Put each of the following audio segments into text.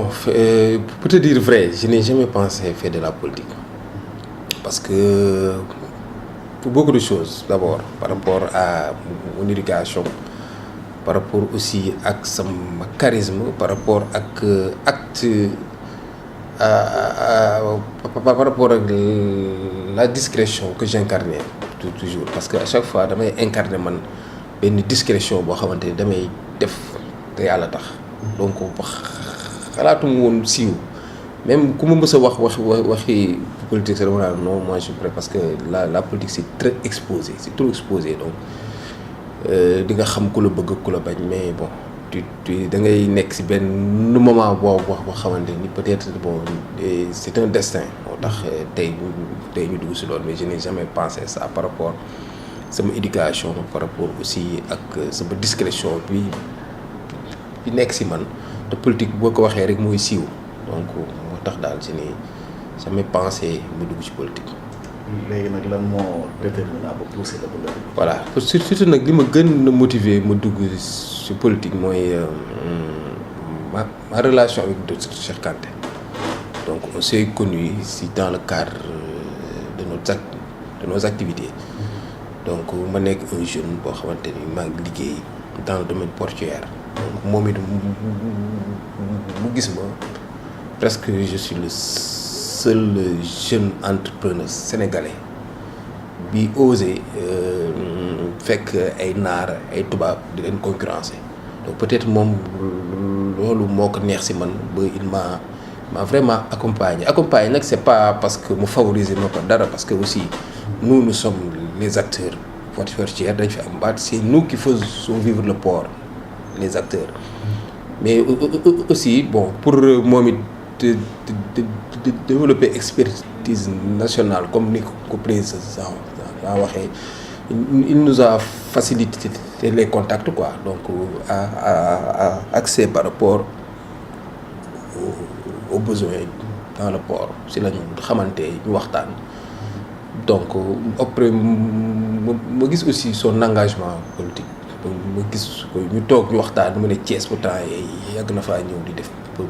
bon pour te dire vrai je n'ai jamais pensé faire de la politique parce que pour beaucoup de choses d'abord par rapport à mon éducation par rapport aussi ak sama charisme par rapport ak acte par rapport ak la discrétion que j'incarnais toujours parce que à chaque fois damay incarner man benn discrétion boo xamante ni damay def te yàlla tax donc xalaatuma woon siiw même ku ma mës a waxi politique c'est dama naan non moi je suis prêt parce que la politique c'est très exposé c'est trop exposé donc di nga xam ku la bëgg ku la bañ mais bon tu da ngay nekk ci benn moment boo xamante ni peut-être bon c'est un destin moo tax tey ñu dugg ci loolu mais je n'ai jamais pensé ça par rapport sama éducation par rapport aussi ak sama discrétion bi nekk ci man te politique boo ko waxee rek mooy siiw donc moo tax daal je n'ai jamais pensé mu dugg ci politique. léegi nag lan moo déterminant ba poussé la ba voilà surtout nag li ma gën a motiver ma dugg ci politique mooy ma relation avec Dr Cheikh Kanté donc on s'est connus ici dans le cadre de nos activités donc ma nekk un jeune boo xamante ni maa ngi liggéey dans le domaine portuaire donc moom it mu gis ma presque je suis le seul jeune entrepreneur sénégalais bi osé fekk ay naar ay tubaab di leen concurrencer donc peut-être moom loolu moo ko neex ci man ba il m'a vraiment accompagné nag c'est pas parce que mu favoriser ma ko dara parce que aussi nous sommes les acteurs portuaires dañ fi am baat c'est nous qui faisons vivre le port les acteurs mais aussi bon pour moom it de développer expertise nationale comme ni ko président daa waxee il nous a facilité les contacts quoi donc à accès par rapport aux besoins dans le port si la ñu xamante ñu waxtaan donc après ma gis aussi son engagement politique ma gis ko ñu toog ñu waxtaan mu ne Thiès pourtant yàgg na faa ñëw di def pour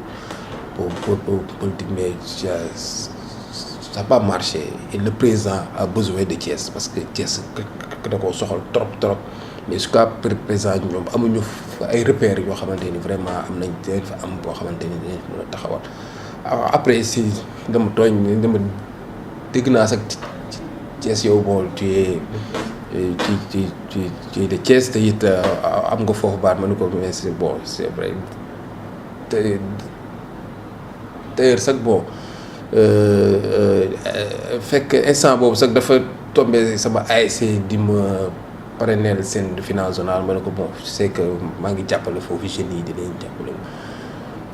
politique mais ça n'a pas marché et le président a besoin de Thiès parce que Thiès da koo soxal trop mais jusqu'à présent ñoom amuñu ay repères yoo xamante ni vraiment am nañ fa am boo xamante ni dañ mën a taxawal après si dama dégg naa sax Thiès yow bon tu es de Thiès te it am nga foofu baat ma ne ko mais c'est bon c'est vrai d'ailleurs sax bon fekk instant boobu sax dafa tombé sama ASC di ma parrainer seen finance zonale ma ne ko bon c'est que maa ngi jàppale foofu jeunes yi di leen jàppale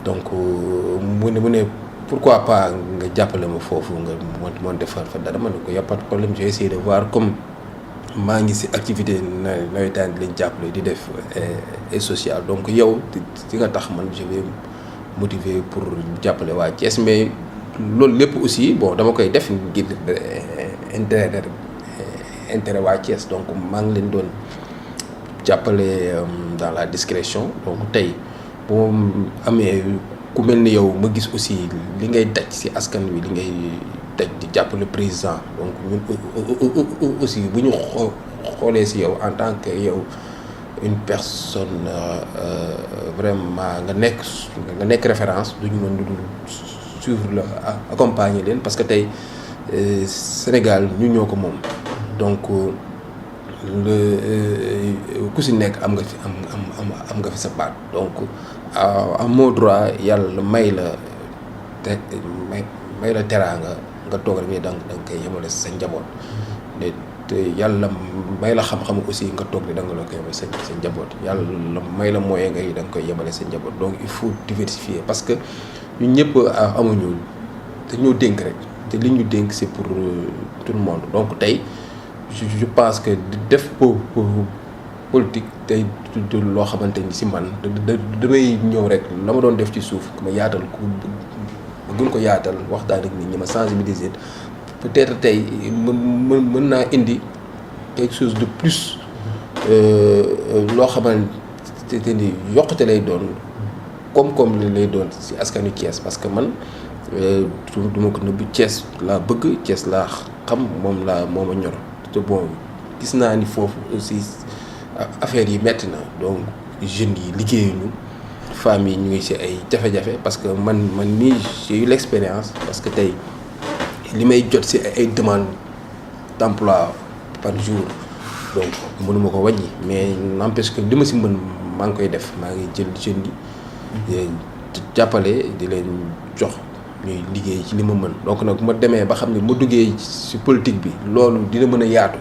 donc mu ne pourquoi pas nga jàppale ma foofu nga moo defar fa dara ma ne ko y a pas de problème j'ai essayé de voir comme maa ngi ci activité nawetaan di leen jàppale di def et social donc yow di nga tax man je vais motiver pour jàppale waa Thiès mais loolu lépp aussi bon dama koy def ngir intérêt waa Thiès donc maa ngi leen doon jàppale dans la discrétion donc tey bu ma amee ku mel ni yow ma gis aussi li ngay daj ci askan wi li ngay daj di jàppale président donc ñun aussi bu ñu xoolee ci yow en tant que yow une personne vraiment nga nekk référence du ñu mën lu dul suivre la accompagner leen parce que tey Sénégal ñu ñoo ko moom donc ku ci nekk am nga fi sa baat donc à mot droit yàlla may la teraanga nga toog rek da nga koy yemale sa njaboot te yàlla may la xam-xam aussi nga toog ni da nga la koy yemale sa njaboot yàlla may la moyen nga yi da nga koy yemale sa njaboot donc il faut diversifier parce que ñun ñëpp amuñu te ñoo dénk rek te li ñu dénk c'est pour tout le monde donc tey je pense que def politique tey loo xamante ni ci man damay ñëw rek la ma doon def ci suuf ma yaatal ko gën ko yaatal waxtaan ak nit ñi ma sensibiliser peut-être tey mën naa indi quelque chose de plus loo xamante ni yokkute lay doon koom-koom li lay doon si askanu Thiès parce que man du ma ko nëbb Thiès laa bëgg Thiès laa xam moom a ñor te bon gis naa ni foofu aussi affaire yi metti na donc jeunes yi liggéeyuñu femmes yi ñu ngi ci ay jafe-jafe parce que man mii j'ai eu l'expérience parce que tey li may jot ci ay demandes d'emploi par jour donc mënuma ko wàññi mais n'empêche que li ma ci mën maa ngi koy def maa ngi jël jeunes yi jàppale di leen jox ñuy liggéey ci li ma mën donc nag bu ma demee ba xam ne ma duggee ci politique bi loolu dina mën a yaatu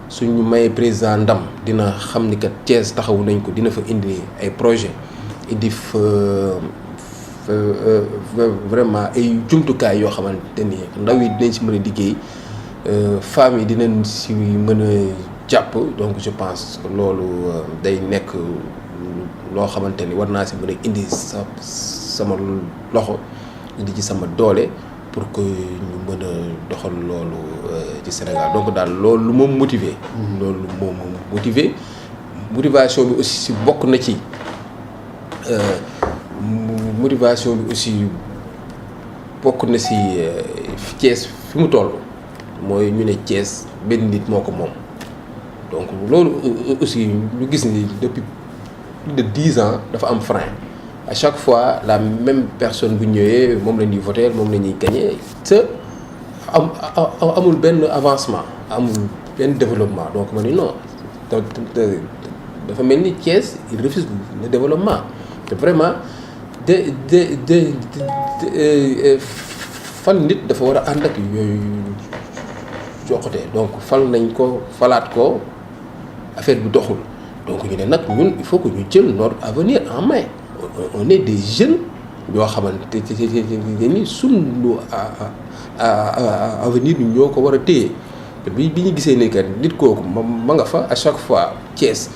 suñu mayee président ndam dina xam ni kat Thiès taxawu nañ ko dina fa indi ay projet indi fa vraiment ay jumtukaay yoo xamante ni ndaw yi dinañ ci mën a liggéey femmes yi dinañ ci mën a jàpp donc je pense que loolu day nekk loo xamante ni war naa ci mën a indi sama loxo indi ci sama doole pour que ñu mën a doxal loolu ci Sénégal donc daal loolu lu moom motiver. loolu moom motiver motivation bi aussi si bokk na ci motivation bi aussi bokk na si Thiès fi mu toll mooy ñu ne Thiès benn nit moo ko moom donc loolu aussi ñu gis ni depuis plus de 10 ans dafa am frein. À chaque fois la même personne bu ñëwee moom la ñuy voter moom la ñuy gagner te amul benn avancement amul benn développement donc ma ni non dafa mel ni Thiès il refuse le développement te vraiment fal nit dafa war a ànd ak yooyu joxute donc fal nañ ko falaat ko affaire bi doxul donc ñu ne nag ñun il faut que ñu jël notre avenir en main. On est des jeunes yoo xamante ni sunu avenir bi ñoo ko war a téye te bi ñu gisee ne que nit kooku ma nga fa à chaque fois Thiès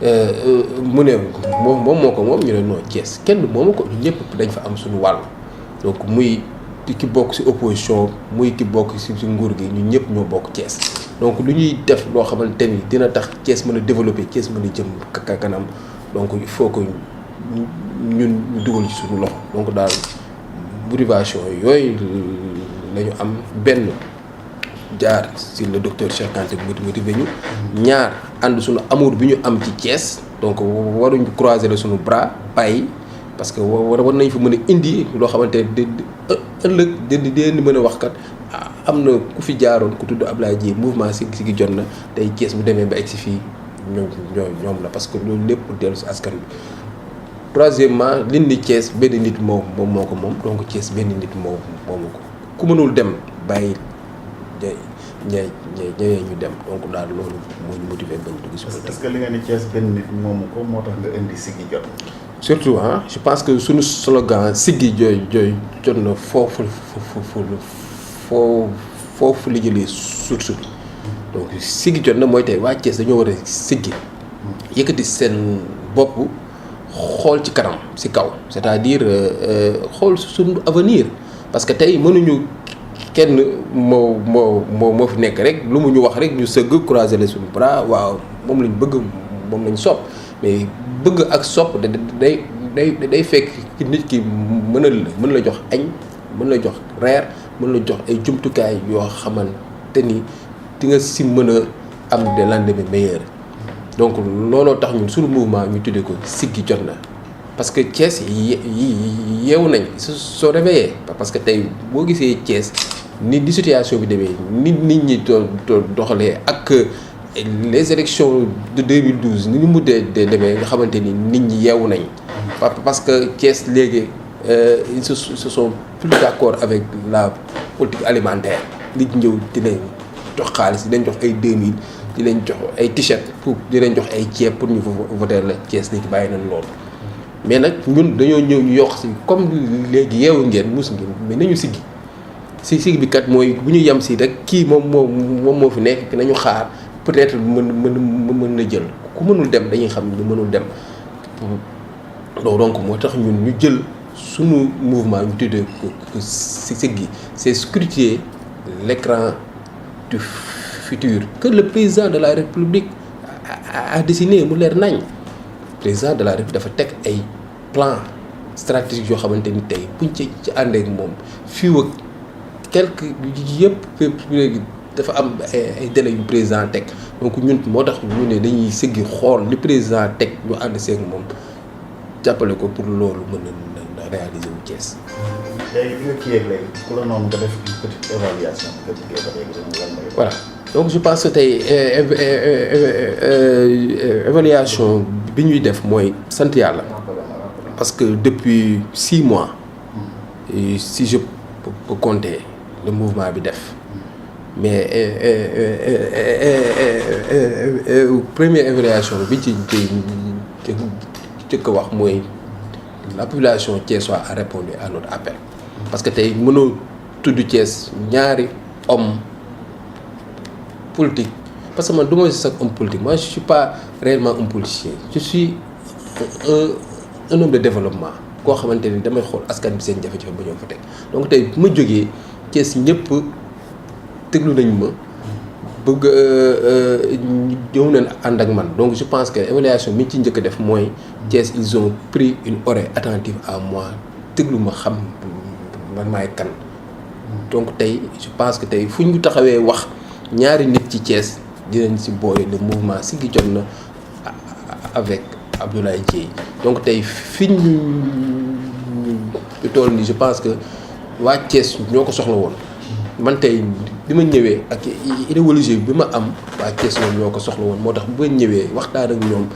mu ne moom moo ko moom ñu ne non Thiès kenn moomu ko ñun ñëpp dañ fa am suñu wàll donc muy ki bokk ci opposition muy ki bokk ci nguur gi ñun ñëpp ñoo bokk Thiès donc lu ñuy def loo xamante ni dina tax Thiès mën a développer Thiès mën a jëm kanam donc il faut que ñun ñu dugal ci suñu loxo donc daal motivation yooyu la ñu am benn jaar ci le docteur Cheikh Kanté motivé ñu ñaar ànd suñu amour bi ñu am ci Thiès donc waruñu croiser la suñu bras bàyyi parce que war nañ fa mën a indi loo xamante ne ëllëg di mën a wax kat am na ku fi jaaroon ku tudd Ablaye Dieye mouvement Siggi jot na tey Thiès bu demee ba egg si fii ñoom la parce que loolu lépp dellu si askan bi. Troisièmement li ni Thiès benn nit moo ko moom donc Thiès benn nit moomu ko ku mënul dem bàyyi ñëwee ñu dem donc daal loolu moo ñu motivé bañ dugg si politique. est-ce que li nga ni Thiès benn nit moomu ko moo tax nga indi Siggi jot. surtout je pense que suñu slogan Siggi jooy jot na foofu li jëlee source bi donc Siggi jot na mooy tey waa Thiès dañoo war a siggi yëkkati seen bopp. xool ci kanam ci kaw c'est-à-dire xool suñu avenir parce que tey mënuñu kenn moo fi nekk rek lu mu ñu wax rek ñu sëgg croiser les suñu bras waaw moom lañ bëgg moom lañ sopp mais bëgg ak sopp day fekk nit ki mën la jox añ mën la jox reer mën la jox ay jumtukaay yoo xamante ni di nga ci mën a am des lendemains meilleurs. donc looloo tax ñun suñu mouvement ñu tuddee ko Siggi jot na parce que Thiès yeewu nañ soo réveillé parce que tey boo gisee Thiès ni situation bi demee nit ñi doxalee ak les élections de 2012 ni ñu muddee demee nga xamante ni nit ñi yeewu nañ parce que Thiès léegi ils se sont plus d'accord avec la politique alimentaire nit ñi ñëw di leen jox xaalis di leen jox ay 2000 di leen jox ay t-shirt pour di leen jox ay ceeb pour ñu voter la Thiès léegi bàyyi nañ loolu mais nag ñun dañoo ñëw ñu yokk si comme léegi yeewu ngeen mus ngeen mais nañu siggi bi kat mooy bu ñu yem si rek kii moom moo fi nekk nañu xaar peut-être mën na jël ku mënul dem dañuy xam ñu mënul dem donc moo tax ñun ñu jël sunu mouvement ñu tuddee ko Siggi c'est scruter l'écran du futur que le président de la République a dessiné mu leer nañ président de la République dafa teg ay plan stratégique yoo xamante ni tey buñ ci àndee ak moom fii ak quelques yëpp léegi dafa am ay délais yu président teg donc ñun moo tax ñu ne dañuy sëggi xool li président teg ñu ànd seeg moom jàppale ko pour loolu mën na réaliser wu Thiès. léegi bi nga kii ak léegi ku la noonu nga def une petite évaluation nga liggéey ba léegi lan mooy. voilà donc je pense que tey évaluation bi ñuy def mooy sant yàlla parce que depuis 6 mois et si je peux compter le mouvement bi def mais première évaluation bi ci jëkk wax mooy la population thiessoise a répondu à notre appel parce que tey mënoo tudd Thiès ñaari homme politique parce que man du ma sax homme politique moi je suis pas réellement un politicien je suis un homme de développement koo xamante ni damay xool askan bi seen jafe-jafe ba ñoo fa teg donc tey bu ma jógee Thiès ñëpp déglu nañ ma bëgg ñëw nañ ànd ak man donc je pense que évaluation bi ñu ci njëkk a def mooy Thiès ils ont pris une oreille attentive à moi déglu ma xam man maay kan donc tey je pense que tey fu ñu taxawee wax ñaari nit ci Thiès dinañ si boole le mouvement Siggi jot na avec Abdoulaye Dièye donc tey fi ñu toll nii je pense que waa Thiès ñoo ko soxla woon man tey bi ma ñëwee ak idéologie bi ma am waa Thiès ñoom ñoo ko soxla woon moo tax bu ma ñëwee waxtaan ak ñoom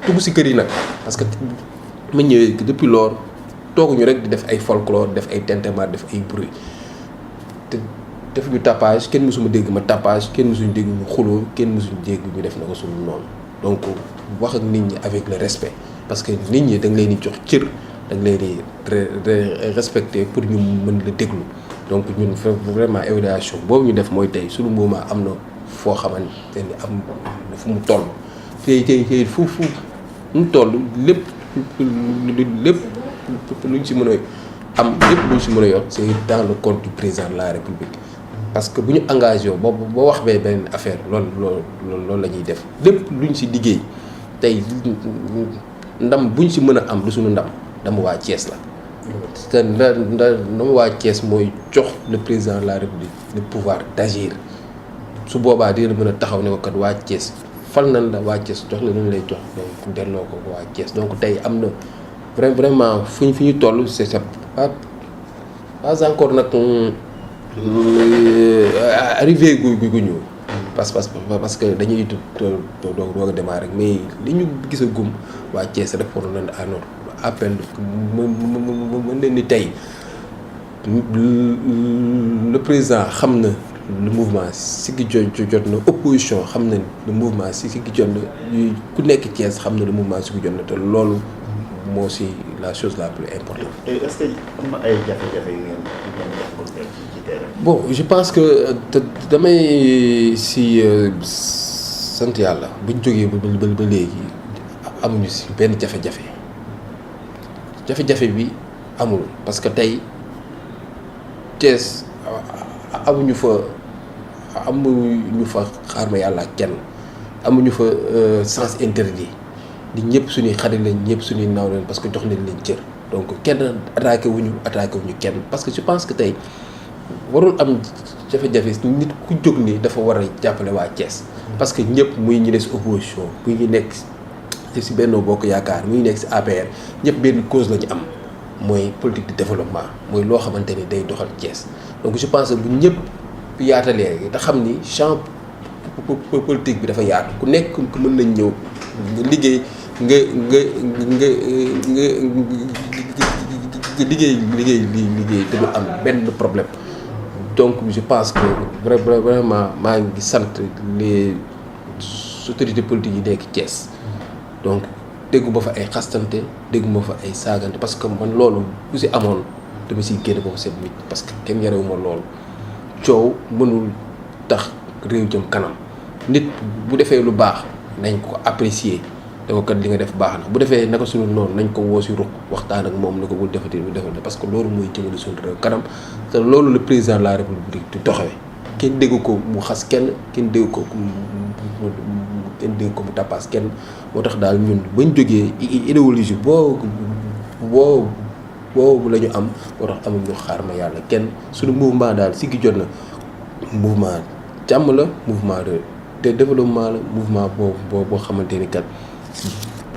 dugg si kër yi nag parce que ma ñëwee depuis lors tooguñu rek di def ay folklore def ay tintamarre def ay bruit te def ñu tapage kenn mësuma dégg ma tapage kenn mësuñu dégg ñu xuloo kenn mësuñu dégg ñu def na ko suñu noonu donc wax ak nit ñi avec le respect parce que nit ñi da nga leen di jox cër da nga leen di respecter pour ñu mën la déglu donc ñun vraiment évaluation boobu ñu def mooy tey suñu mouvement am na foo xamante ni am na fu mu toll tey fu mu toll lépp luñ si mën a am lépp luñ si mën a yor c'est dans le compte du président de la République parce que bu ñu engagé boo wax bee benn affaire loolu la ñuy def lépp luñ si liggéey tey ndam buñ si mën a am du suñu ndam dama waa Thiès la parce que ndama waa Thiès mooy jox le président de la République le pouvoir d'agir su boobaa dina mën a taxaw ne ko kat waa Thiès fal nañ la waa Thiès jox la nañ lay jox donc delloo ko waa Thiès donc tey am na vraiment fi ñu toll c'est pas encore nag arrivé gu ñu parce que dañuy doog a démarrer rek mais li ñu gis a gum waa Thiès répondre nañ à notre appel mën leen ni tey le président xam na le mouvement Siggi jot na opposition xam na le mouvement Siggi jot na ku nekk Thiès xam na le mouvement Siggi jot na te loolu moo si la chose la plus importante. est-ce que am na ay jafe-jafe yu ngeen jànkuwanteel ci terrain. bon je pense que damay si sant yàlla buñ jógee ba léegi amuñu si benn jafe-jafe bi amul parce que tey Thiès amuñu fa xaar ma yàlla ak kenn amuñu fa sens interdit. di ñëpp suñuy xarit lañ ñëpp suñuy naaw leen parce que jox nañ leen cër donc kenn attaqué wuñu kenn parce que je pense que tey warul am jafe-jafe nit ku jóg nii dafa war a jàppale waa Thiès parce que ñëpp muy ñu ne si opposition muy ñu nekk si Benno Bokk Yaakaar muy ñu nekk si APR ñëpp benn cause la ñu am mooy politique de développement mooy loo xamante ni day doxal Thiès donc je pense que bu ñëpp yaatalee te xam ni champ politique bi dafa yaatu ku nekk mën nañ ñëw nga liggéey nga liggéey te du am benn problème donc je pense que vraiment maa ngi sant les autorités politiques yi nekk Thiès donc déggu ba fa ay xastante déggu ma fa ay saagante parce que man loolu bu si amoon dama siy génn ba fa seen nit parce que kenn yarewuma loolu coow mënul tax réew jëm kanam nit bu defee lu baax nañ ko apprécier da ko kat li nga def baax na bu defee naka suñu noonu nañ ko woo si ruq waxtaan ak moom ne ko bul defati bu defal parce que loolu mooy jëmale suñu réew kanam te loolu le président de la république di doxee kenn dégg ko mu xas kenn kenn dégg ko mu tappaas kenn moo tax daal ñun bañ jógee idéologie boo boobu la ñu am moo tax amuñu xaar ma yàlla kenn suñu mouvement daal si gi jot na mouvement jàmm la mouvement de développement la mouvement boo xamante ni kat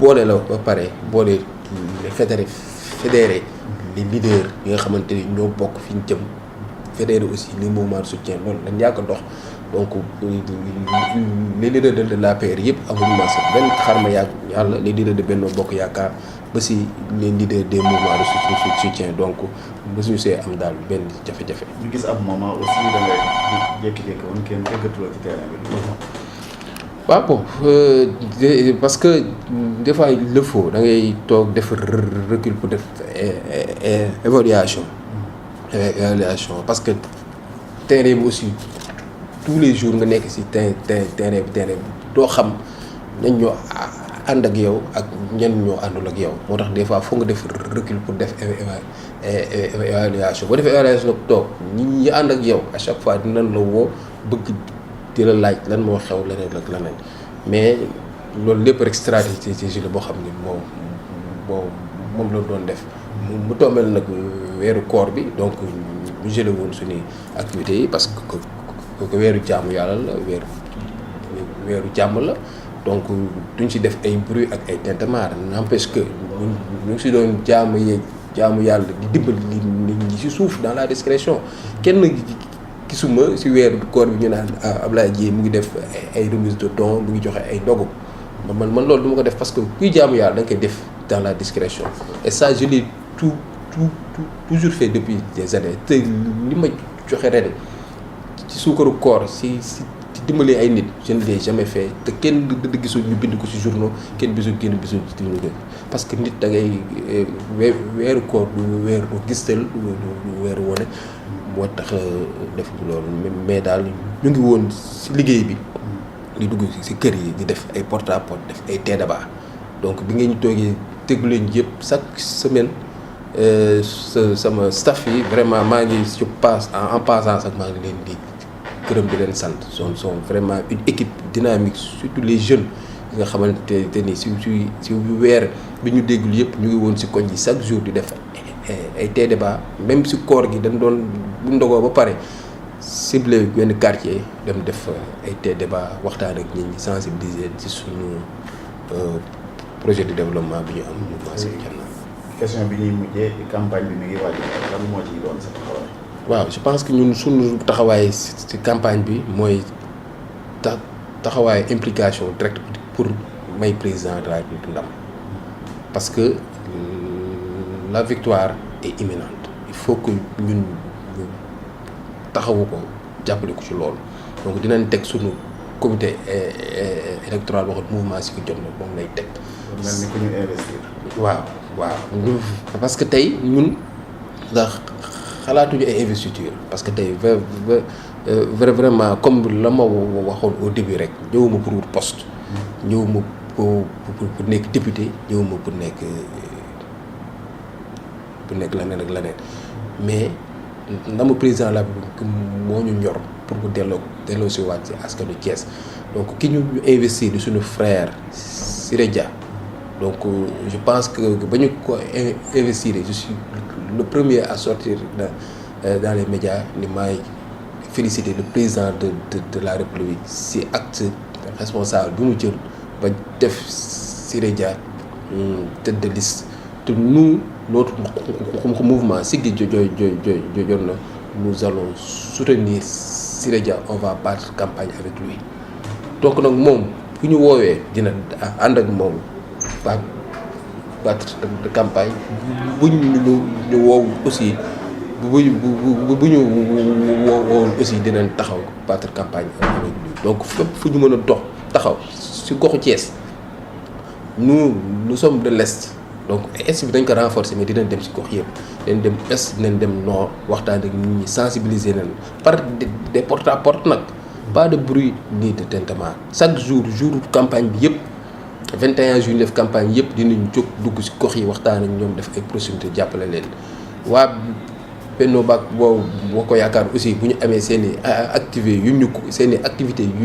boole la ba pare boole les fédéré les leaders yi nga xamante ni ñoo bokk fi ñu jëm fédéré aussi les mouvements de soutien loolu dañ yàgg dox donc les leaders de l'APR yëpp amuñu ma sax benn xarma yàlla les leaders de Benno Bokk Yaakaar ba si les leaders des mouvements de soutien donc mësuñu see am daal benn jafe-jafe. ñu gis ab moment aussi da ngay jékki-jékki woon kenn déggatuloo ci terrain bi. waaw bon parce que des fois il le faut da ngay toog def recul pour def évaluation parce que terrain bi aussi tous les jours nga nekk si terrain bi doo xam ñan ñoo ànd ak yow ak ñan ñoo àndul ak yow moo tax des fois foog nga def recul pour def évaluation boo defee évaluation nag toog ñi ànd ak yow à chaque fois dinañ la woo bëgg di la laaj lan moo xew leneen ak leneen mais loolu lépp rek stratégie la boo xam ni moom la doon def mu tombeel nag weeru koor bi donc ñu gelé woon suñuy activités yi parce que weeru jaamu yàlla la weeru jàmm la donc duñ ci def ay bruit ak ay tintamarre n'empêche que ñu ngi si doon jaamu yàlla di dimbali nit ñi ci suuf dans la discrétion kenn gisuma si weeru koor bi ñu naan Ablaye Dieye mu ngi def ay remise de dons mu ngi joxe ay ndogu man loolu du ma ko def parce que kuy jaamu yàlla da nga koy def dans la discrétion et ça je l'ai toujours fait depuis des années te li ma joxe ren ci suukaru koor si dimbali ay nit je ne l'ai jamais fait te kenn gisul ñu bind ko ci journaux kenn bisul ci parce que nit da ngay weeru koor du weeru gistal du weeru wone moo tax def loolu mais daal ñu ngi woon ci liggéey bi di dugg ci kër yi di def ay porte à porte def ay thé débat donc bi ngeen ñu toogee tegu leen yëpp chaque semaine sama staff yi vraiment maa ngi je passe en passant sax maa ngi leen di gërëm di leen sant sont vraiment une équipe dynamique surtout les jeunes yi nga xamante ni si weer bi ñu déggul yëpp ñu ngi woon ci koñ yi chaque jour di def ay thé débat même ci koor gi dañ doon bu ndogoo ba pare ciblé benn quartier dem def ay thé débat waxtaan ak nit ñi sensibiliser ci suñu projet de développement bi ñu am mouvement Siggi Jotna. question bi ñuy mujjee campagne bi mi ngi waaj lan moo ciy doon sa taxawaay. waaw je pense que ñun suñu taxawaay ci campagne bi mooy taxawaay implication directe pour may président de la République ndam parce que la victoire est imminente il faut que ñun taxawu ko jàppale ko ci loolu donc dinañ teg suñu comité électoral boo xam mouvement Siggi Jotna moom lay teg. mel ni ku ñu investir. waaw parce que tey ñun ndax xalaatuñu ay investiture parce que tey vraiment comme la ma waxoon au début rek ñëwuma pour wut poste ñëwuma pour nekk député ñëwuma pour nekk leneen ak leneen mais ndamu président la moo ñu ñor pour mu delloo si waat si askanu Thiès donc ki ñu investir di suñu frère Siré Dia donc je pense que ba ñu ko investir je suis le premier à sortir dans les médias ni maay féliciter le président de la République si acte responsable bi mu jël ba def Siré Dia tête de liste te nous notre mouvement Siggi Jotna nous allons soutenir Siré Dia on va battre campagne avec lui donc nag moom bu ñu woowee dina ànd ak moom battre de campagne buñ ñu woow aussi bu ñu woowoon aussi dinañ taxaw battre campagne avec lui donc fépp fu ñu mën a dox taxaw ci goxu Thiès nous sommes de l'est donc est bi dañ ko renforcer mais dinañ dem ci gox yëpp dinañ dem est dinañ dem nord waxtaan ak nit ñi sensibiliser leen par des porte à porte nag pas de bruit ni de tintamarre chaque jour campagne bi yëpp 21 jours def campagne yëpp dinañ jóg dugg ci gox yi waxtaan ak ñoom def ay proximité jàppale leen waa Benno Bokk Yaakaar aussi bu ñu amee seen i activités yu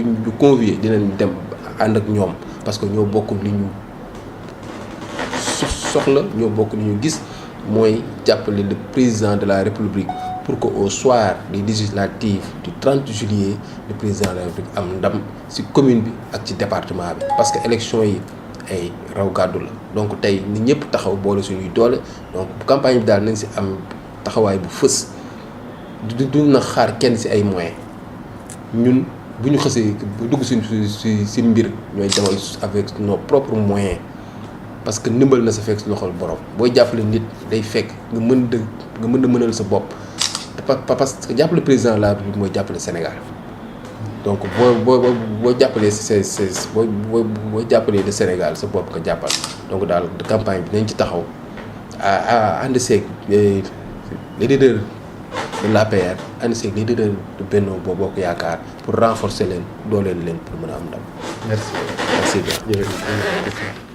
ñu convier dinañ dem ànd ak ñoom parce que ñoo bokk li ñu soxla ñoo bokk li ñu gis mooy jàppale le président de la République pour que au soir des législatives du 30 juillet le président de la République am ndam ci commune bi ak ci département bi parce que élection yi ay raw gàddu la donc tey ni ñëpp taxaw boole suñuy doole donc campagne bi daal nañ ci am taxawaay bu fës duñ na xaar kenn ci ay moyens ñun bu ñu xësee dugg ci mbir ñooy demal avec nos propres moyens parce que ndimbal na sa fekk ci loxol borom booy jàppale nit day fekk nga mën a mënal sa bopp parce que jàppale président de la République mooy jàppale Sénégal donc boo jàppalee boo jàppalee le Sénégal sa bopp nga jàppal donc daal campagne bi nañ ci taxaw ànd seeg les leaders de l'APR ànd seeg les leaders de Benno Bokk Yaakaar pour renforcer leen dooleel leen pour mën a am ndam. merci bien.